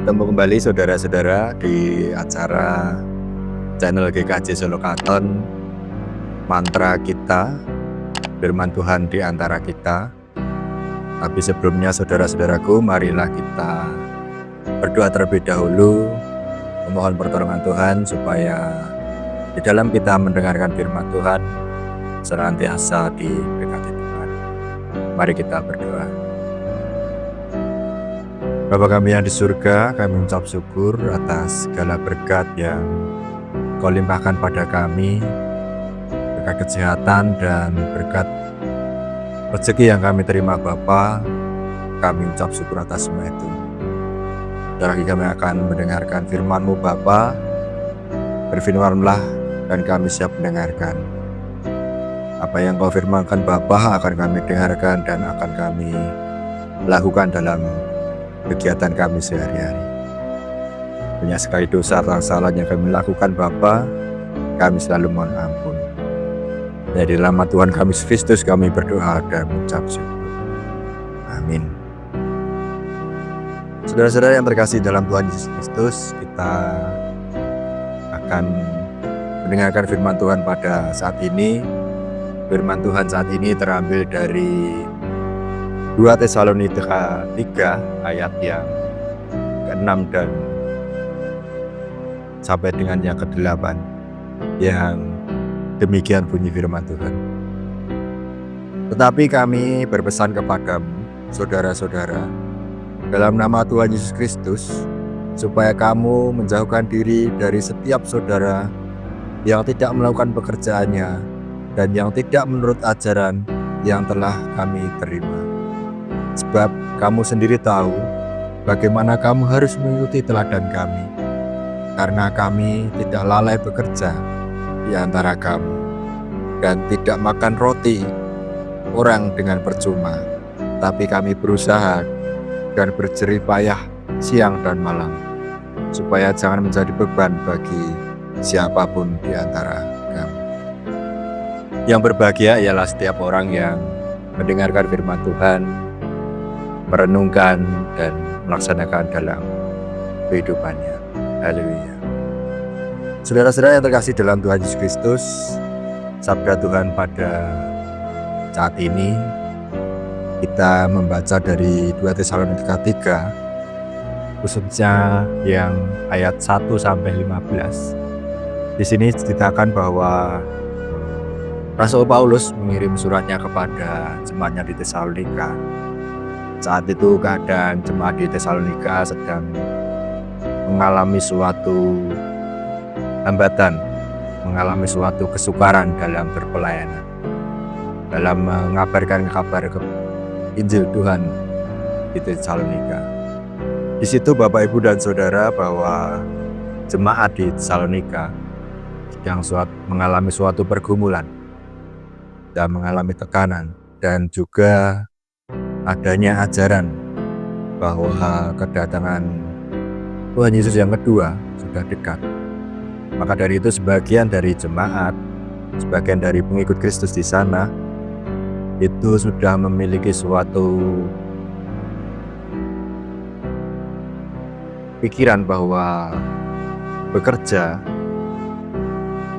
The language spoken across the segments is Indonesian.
Ketemu kembali saudara-saudara di acara channel GKJ Solo Katon. Mantra kita, firman Tuhan di antara kita. Tapi sebelumnya saudara-saudaraku, marilah kita berdoa terlebih dahulu, memohon pertolongan Tuhan supaya di dalam kita mendengarkan firman Tuhan senantiasa diberkati Tuhan. Mari kita berdoa. Bapa kami yang di surga, kami mengucap syukur atas segala berkat yang Kau limpahkan pada kami, berkat kesehatan dan berkat rezeki yang kami terima Bapa. Kami mengucap syukur atas semua itu. Dan lagi kami akan mendengarkan firman-Mu Bapa. Berfirmanlah dan kami siap mendengarkan. Apa yang Kau firmankan Bapa akan kami dengarkan dan akan kami lakukan dalam kegiatan kami sehari-hari. Banyak sekali dosa atau kesalahan yang kami lakukan Bapa, kami selalu mohon ampun. Dari dalam nama Tuhan kami Yesus Kristus kami berdoa dan mengucap syukur. Amin. Saudara-saudara yang terkasih dalam Tuhan Yesus Kristus, kita akan mendengarkan firman Tuhan pada saat ini. Firman Tuhan saat ini terambil dari 2 Tesalonika 3 ayat yang ke-6 dan sampai dengan yang ke-8, yang demikian bunyi firman Tuhan. Tetapi kami berpesan kepadamu, saudara-saudara, dalam nama Tuhan Yesus Kristus, supaya kamu menjauhkan diri dari setiap saudara yang tidak melakukan pekerjaannya dan yang tidak menurut ajaran yang telah kami terima. Sebab kamu sendiri tahu bagaimana kamu harus mengikuti teladan kami, karena kami tidak lalai bekerja di antara kamu dan tidak makan roti orang dengan percuma, tapi kami berusaha dan berjerih payah siang dan malam, supaya jangan menjadi beban bagi siapapun di antara kamu. Yang berbahagia ialah setiap orang yang mendengarkan firman Tuhan, merenungkan dan melaksanakan dalam kehidupannya. Haleluya. Saudara-saudara yang terkasih dalam Tuhan Yesus Kristus, sabda Tuhan pada saat ini kita membaca dari 2 Tesalonika 3, khususnya yang ayat 1 sampai 15. Di sini diceritakan bahwa Rasul Paulus mengirim suratnya kepada jemaatnya di Tesalonika. Saat itu keadaan jemaat di Tesalonika sedang mengalami suatu hambatan, mengalami suatu kesukaran dalam berpelayanan, dalam mengabarkan kabar Injil Tuhan di Tesalonika. Di situ Bapak Ibu dan Saudara, bahwa jemaat di Tesalonika sedang mengalami suatu pergumulan dan mengalami tekanan, dan juga adanya ajaran bahwa kedatangan Tuhan Yesus yang kedua sudah dekat. Maka dari itu sebagian dari jemaat, sebagian dari pengikut Kristus di sana itu sudah memiliki suatu pikiran bahwa bekerja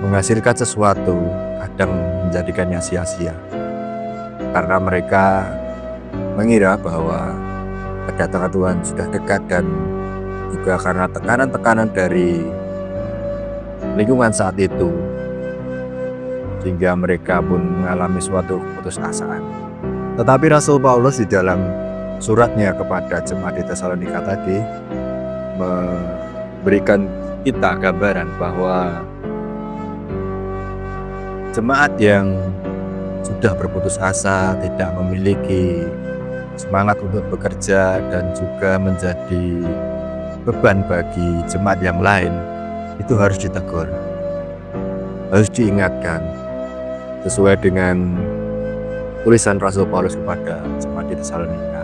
menghasilkan sesuatu kadang menjadikannya sia-sia, karena mereka mengira bahwa kedatangan Tuhan sudah dekat, dan juga karena tekanan-tekanan dari lingkungan saat itu, sehingga mereka pun mengalami suatu keputusasaan. Tetapi Rasul Paulus di dalam suratnya kepada jemaat di Tesalonika tadi memberikan kita gambaran bahwa jemaat yang sudah berputus asa, tidak memiliki semangat untuk bekerja dan juga menjadi beban bagi jemaat yang lain, itu harus ditegur, harus diingatkan sesuai dengan tulisan Rasul Paulus kepada jemaat di Tesalonika,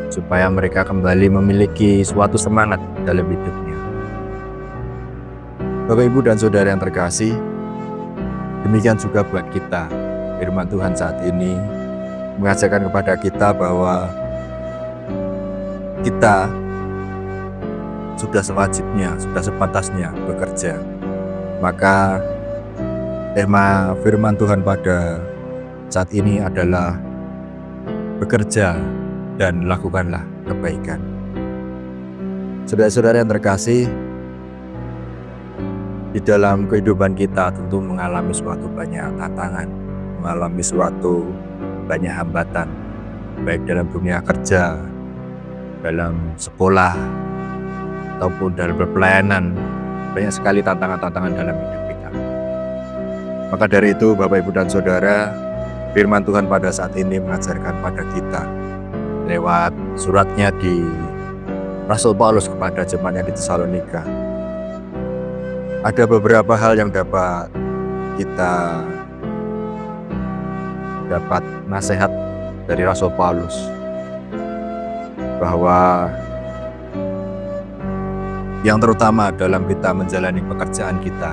supaya mereka kembali memiliki suatu semangat dalam hidupnya. Bapak Ibu dan Saudara yang terkasih, demikian juga buat kita. Firman Tuhan saat ini mengajarkan kepada kita bahwa kita sudah sewajibnya, sudah sepantasnya bekerja. Maka tema firman Tuhan pada saat ini adalah bekerja dan lakukanlah kebaikan. Saudara-saudara yang terkasih, di dalam kehidupan kita tentu mengalami suatu banyak tantangan, mengalami suatu banyak hambatan, baik dalam dunia kerja, dalam sekolah, ataupun dalam berpelayanan. Banyak sekali tantangan-tantangan dalam hidup kita. Maka dari itu, Bapak, Ibu, dan Saudara, firman Tuhan pada saat ini mengajarkan pada kita lewat suratnya di Rasul Paulus kepada jemaatnya di Tesalonika. Ada beberapa hal yang dapat kita dapat nasihat dari Rasul Paulus, bahwa yang terutama dalam kita menjalani pekerjaan kita,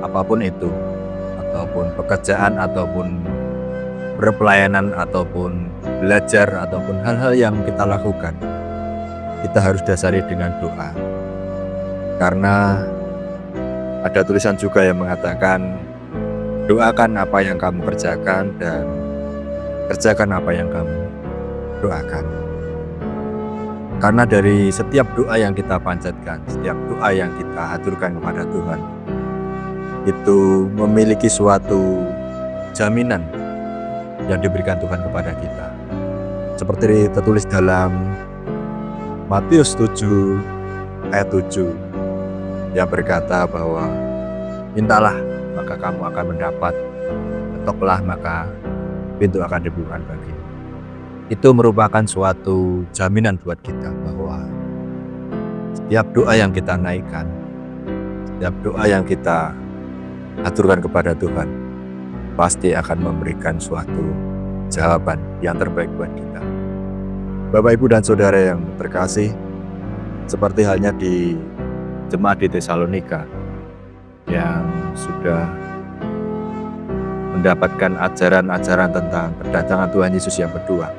apapun itu, ataupun pekerjaan, ataupun berpelayanan, ataupun belajar, ataupun hal-hal yang kita lakukan, kita harus dasari dengan doa. Karena ada tulisan juga yang mengatakan, doakan apa yang kamu kerjakan dan kerjakan apa yang kamu doakan. Karena dari setiap doa yang kita panjatkan, setiap doa yang kita haturkan kepada Tuhan, itu memiliki suatu jaminan yang diberikan Tuhan kepada kita. Seperti tertulis dalam Matius 7 ayat 7 yang berkata bahwa mintalah maka kamu akan mendapat, ketoklah maka pintu akan dibukakan bagimu. Itu merupakan suatu jaminan buat kita bahwa setiap doa yang kita naikkan, setiap doa yang kita aturkan kepada Tuhan, pasti akan memberikan suatu jawaban yang terbaik buat kita. Bapak, Ibu, dan Saudara yang terkasih, seperti halnya di jemaat di Tesalonika yang sudah mendapatkan ajaran-ajaran tentang kedatangan Tuhan Yesus yang kedua.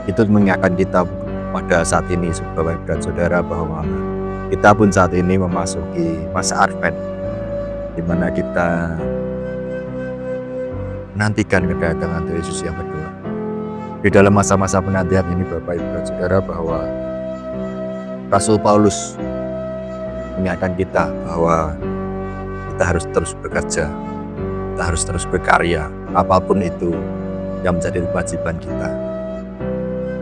Itu mengingatkan kita pada saat ini, Bapak, Ibu, dan Saudara, bahwa kita pun saat ini memasuki masa Advent, di mana kita menantikan kedatangan Tuhan Yesus yang kedua. Di dalam masa-masa penantian ini, Bapak, Ibu, dan Saudara, bahwa Rasul Paulus mengingatkan kita bahwa kita harus terus bekerja, kita harus terus berkarya, apapun itu yang menjadi kewajiban kita.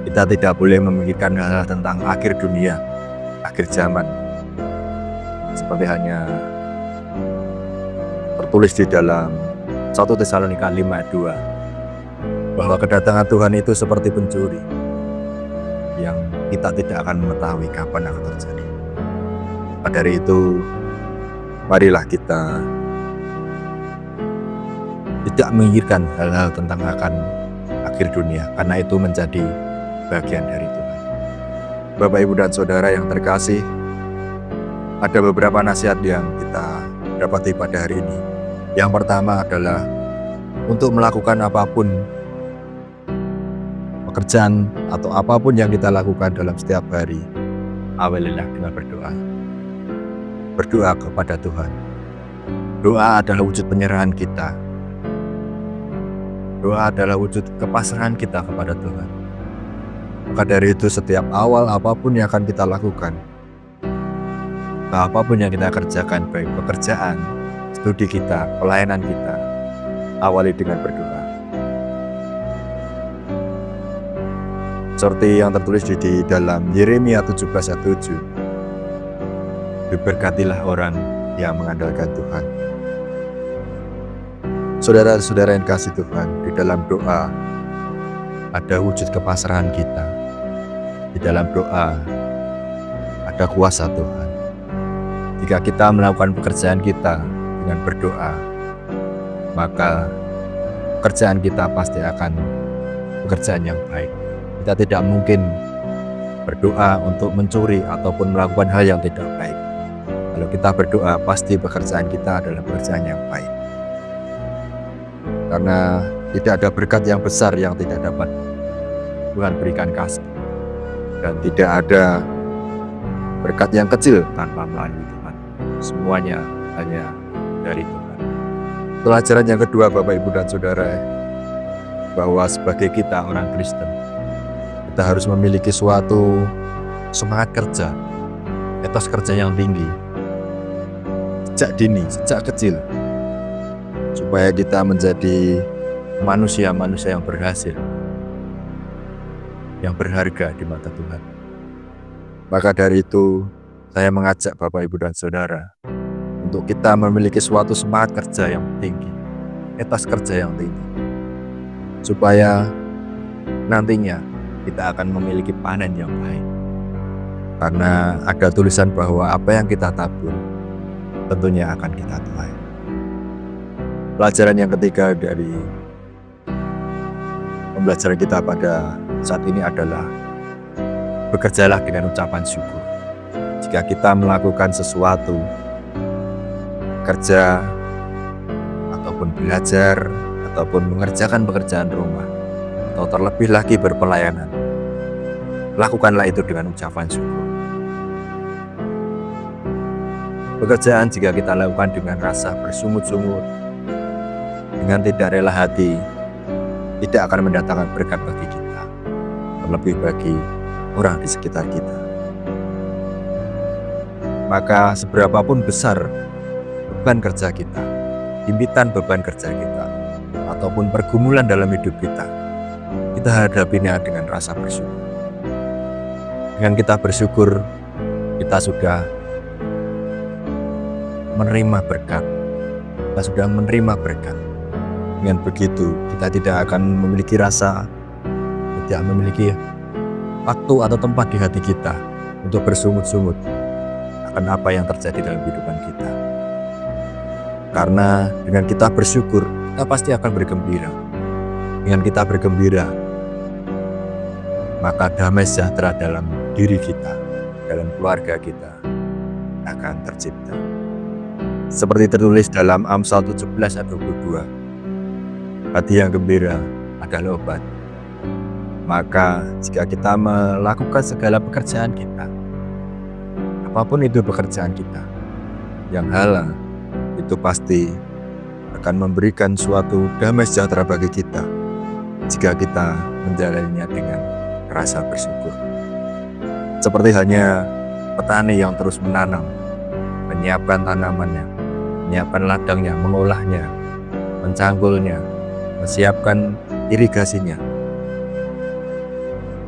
Kita tidak boleh memikirkan hal-hal tentang akhir dunia, akhir zaman. Seperti hanya tertulis di dalam 1 Tesalonika 5 ayat 2, bahwa kedatangan Tuhan itu seperti pencuri yang kita tidak akan mengetahui kapan akan terjadi. Maka dari itu, marilah kita tidak memikirkan hal-hal tentang akan akhir dunia, karena itu menjadi bagian dari Tuhan. Bapak, Ibu, dan Saudara yang terkasih, ada beberapa nasihat yang kita dapati pada hari ini. Yang pertama adalah untuk melakukan apapun pekerjaan atau apapun yang kita lakukan dalam setiap hari, awalilah dengan berdoa. Berdoa kepada Tuhan. Doa adalah wujud penyerahan kita. Doa adalah wujud kepasrahan kita kepada Tuhan. Maka dari itu, setiap awal apapun yang akan kita lakukan, apapun yang kita kerjakan, baik pekerjaan, studi kita, pelayanan kita, awali dengan berdoa. Seperti yang tertulis di dalam Yeremia 17 ayat 7. Diberkatilah orang yang mengandalkan Tuhan. Saudara-saudara yang kasih Tuhan, di dalam doa ada wujud kepasrahan kita. Di dalam doa ada kuasa Tuhan. Jika kita melakukan pekerjaan kita dengan berdoa, maka pekerjaan kita pasti akan pekerjaan yang baik. Kita tidak mungkin berdoa untuk mencuri ataupun melakukan hal yang tidak baik. Kalau kita berdoa, pasti pekerjaan kita adalah pekerjaan yang baik. Karena tidak ada berkat yang besar yang tidak dapat Tuhan berikan kasih. dan tidak ada berkat yang kecil tanpa melalui Tuhan. Semuanya hanya dari Tuhan. Pelajaran yang kedua Bapak Ibu dan Saudara, bahwa sebagai kita orang Kristen, kita harus memiliki suatu semangat kerja, etos kerja yang tinggi sejak dini, sejak kecil, supaya kita menjadi manusia-manusia yang berhasil, yang berharga di mata Tuhan. Maka dari itu, saya mengajak Bapak Ibu dan Saudara untuk kita memiliki suatu semangat kerja yang tinggi, etos kerja yang tinggi, supaya nantinya kita akan memiliki panen yang baik. Karena ada tulisan bahwa apa yang kita tabur tentunya akan kita tuai. Pelajaran yang ketiga dari pembelajaran kita pada saat ini adalah bekerjalah dengan ucapan syukur. Jika kita melakukan sesuatu, kerja, ataupun belajar, ataupun mengerjakan pekerjaan rumah, atau terlebih lagi berpelayanan, lakukanlah itu dengan ucapan syukur. Pekerjaan jika kita lakukan dengan rasa bersungut-sungut, dengan tidak rela hati, tidak akan mendatangkan berkat bagi kita, terlebih bagi orang di sekitar kita. Maka seberapapun besar beban kerja kita, impitan beban kerja kita, ataupun pergumulan dalam hidup kita hadapinya dengan rasa bersyukur. Dengan kita bersyukur, kita sudah menerima berkat. Kita sudah menerima berkat. Dengan begitu, kita tidak akan memiliki rasa, tidak memiliki waktu atau tempat di hati kita untuk bersungut-sungut akan apa yang terjadi dalam kehidupan kita. Karena dengan kita bersyukur, kita pasti akan bergembira. Dengan kita bergembira, maka damai sejahtera dalam diri kita, dalam keluarga kita akan tercipta. Seperti tertulis dalam Amsal 17 ayat 22, hati yang gembira adalah obat. Maka jika kita melakukan segala pekerjaan kita, apapun itu pekerjaan kita, yang halal, itu pasti akan memberikan suatu damai sejahtera bagi kita jika kita menjalaninya dengan rasa bersyukur. Seperti halnya petani yang terus menanam, menyiapkan tanamannya, menyiapkan ladangnya, mengolahnya, mencangkulnya, menyiapkan irigasinya,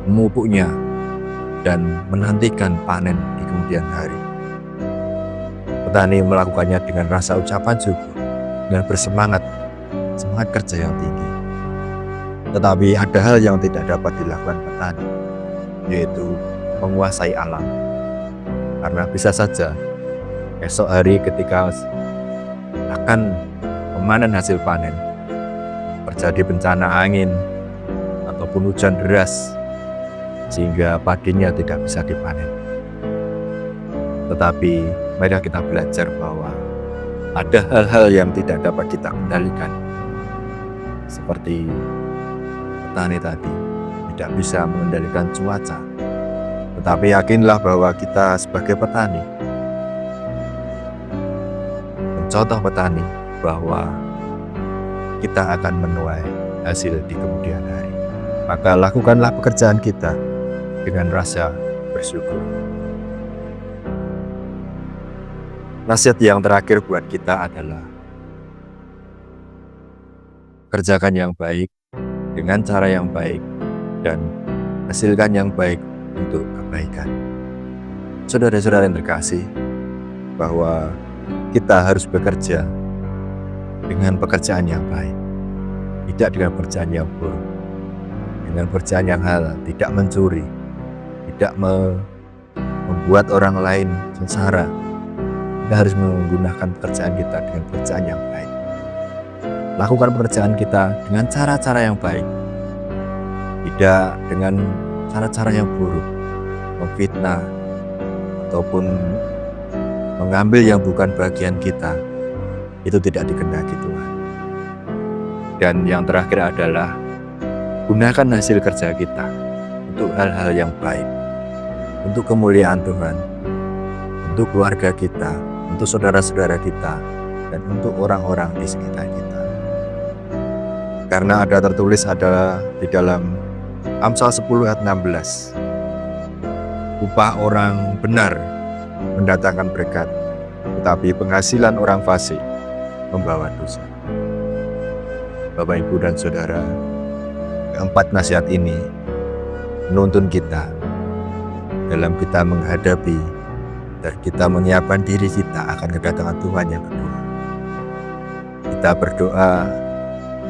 memupuknya, dan menantikan panen di kemudian hari. Petani melakukannya dengan rasa ucapan syukur, dengan bersemangat, semangat kerja yang tinggi. Tetapi ada hal yang tidak dapat dilakukan petani, yaitu menguasai alam. Karena bisa saja esok hari ketika akan memanen hasil panen, terjadi bencana angin ataupun hujan deras sehingga padinya tidak bisa dipanen. Tetapi mari kita belajar bahwa ada hal-hal yang tidak dapat kita kendalikan, seperti petani tadi tidak bisa mengendalikan cuaca. Tetapi yakinlah bahwa kita sebagai petani, mencontoh petani, bahwa kita akan menuai hasil di kemudian hari. Maka lakukanlah pekerjaan kita dengan rasa bersyukur. Nasihat yang terakhir buat kita adalah kerjakan yang baik dengan cara yang baik dan hasilkan yang baik untuk kebaikan. Saudara-saudara yang terkasih, bahwa kita harus bekerja dengan pekerjaan yang baik, tidak dengan pekerjaan yang buruk, dengan pekerjaan yang halal, tidak mencuri, tidak membuat orang lain sengsara. Kita harus menggunakan pekerjaan kita dengan pekerjaan yang baik. Lakukan pekerjaan kita dengan cara-cara yang baik, tidak dengan cara-cara yang buruk, memfitnah ataupun mengambil yang bukan bagian kita. Itu tidak dikehendaki Tuhan. Dan yang terakhir adalah gunakan hasil kerja kita untuk hal-hal yang baik, untuk kemuliaan Tuhan, untuk keluarga kita, untuk saudara-saudara kita, dan untuk orang-orang di sekitar kita. Karena ada tertulis adalah di dalam Amsal 10 ayat 16, upah orang benar mendatangkan berkat, tetapi penghasilan orang fasik membawa dosa. Bapak, Ibu, dan Saudara, keempat nasihat ini menuntun kita dalam kita menghadapi dan kita menyiapkan diri kita akan kedatangan Tuhan yang kedua. Kita berdoa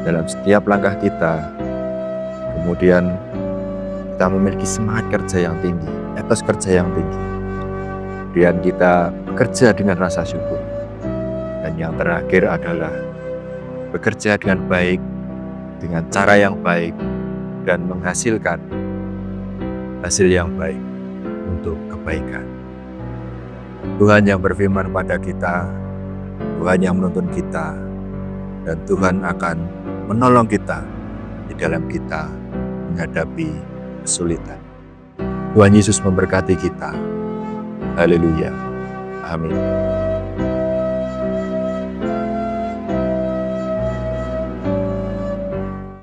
dalam setiap langkah kita, kemudian kita memiliki semangat kerja yang tinggi, etos kerja yang tinggi, kemudian kita bekerja dengan rasa syukur, dan yang terakhir adalah bekerja dengan baik, dengan cara yang baik, dan menghasilkan hasil yang baik untuk kebaikan. Tuhan yang berfirman pada kita, Tuhan yang menuntun kita, dan Tuhan akan menolong kita di dalam kita menghadapi kesulitan. Tuhan Yesus memberkati kita. Haleluya. Amin.